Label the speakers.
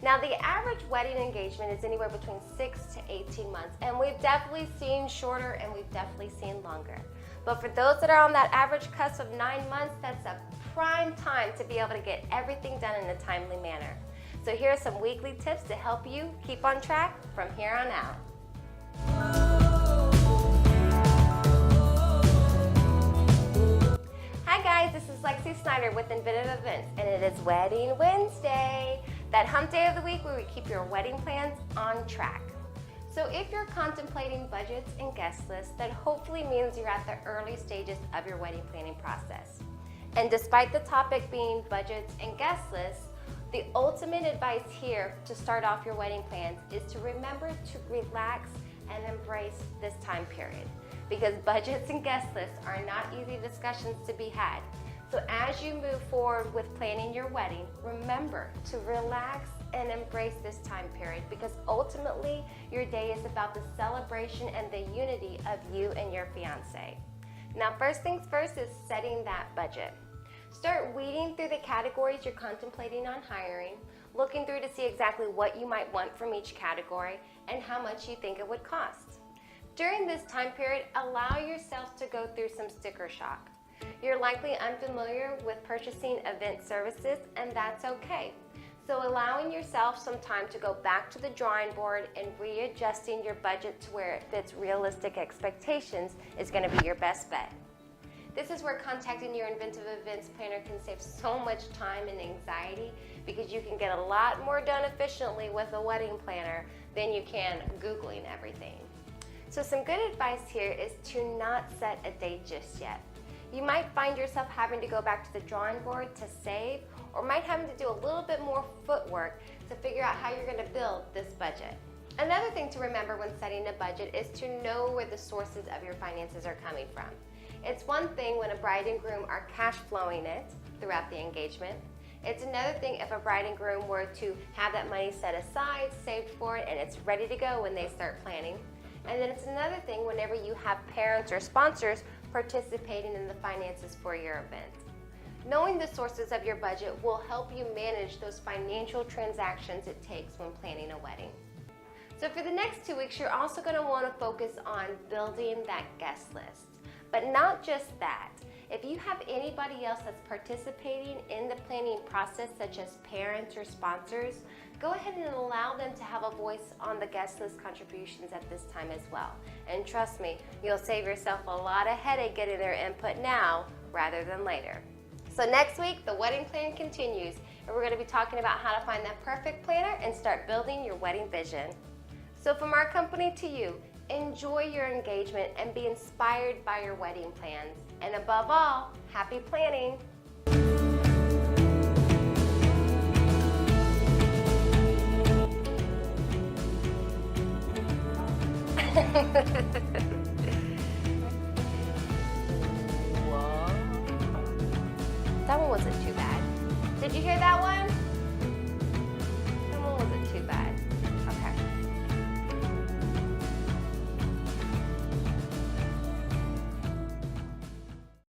Speaker 1: Now, the average wedding engagement is anywhere between 6 to 18 months, and we've definitely seen shorter and we've definitely seen longer. But for those that are on that average cusp of 9 months, that's a prime time to be able to get everything done in a timely manner. So here are some weekly tips to help you keep on track from here on out. Hi guys, this is Lexi Snyder with Inventive Events, and it is Wedding Wednesday, that hump day of the week where we keep your wedding plans on track. So if you're contemplating budgets and guest lists, that hopefully means you're at the early stages of your wedding planning process. And despite the topic being budgets and guest lists, the ultimate advice here to start off your wedding plans is to remember to relax and embrace this time period, because budgets and guest lists are not easy discussions to be had. So as you move forward with planning your wedding, remember to relax and embrace this time period, because ultimately your day is about the celebration and the unity of you and your fiance. Now, first things first is setting that budget. Start weeding through the categories you're contemplating on hiring, looking through to see exactly what you might want from each category and how much you think it would cost. During this time period, allow yourself to go through some sticker shock. You're likely unfamiliar with purchasing event services, and that's okay. So allowing yourself some time to go back to the drawing board and readjusting your budget to where it fits realistic expectations is going to be your best bet. This is where contacting your Inventive Events planner can save so much time and anxiety, because you can get a lot more done efficiently with a wedding planner than you can Googling everything. So some good advice here is to not set a date just yet. You might find yourself having to go back to the drawing board to save, or might having to do a little bit more footwork to figure out how you're going to build this budget. Another thing to remember when setting a budget is to know where the sources of your finances are coming from. It's one thing when a bride and groom are cash flowing it throughout the engagement. It's another thing if a bride and groom were to have that money set aside, saved for it, and it's ready to go when they start planning. And then it's another thing whenever you have parents or sponsors participating in the finances for your event. Knowing the sources of your budget will help you manage those financial transactions it takes when planning a wedding. So for the next 2 weeks, you're also going to want to focus on building that guest list. But not just that. If you have anybody else that's participating in the planning process, such as parents or sponsors, go ahead and allow them to have a voice on the guest list contributions at this time as well. And trust me, you'll save yourself a lot of headache getting their input now rather than later. So next week, the wedding plan continues, and we're going to be talking about how to find that perfect planner and start building your wedding vision. So from our company to you, enjoy your engagement and be inspired by your wedding plans. And above all, happy planning! Whoa. That one wasn't too bad. Did you hear that one?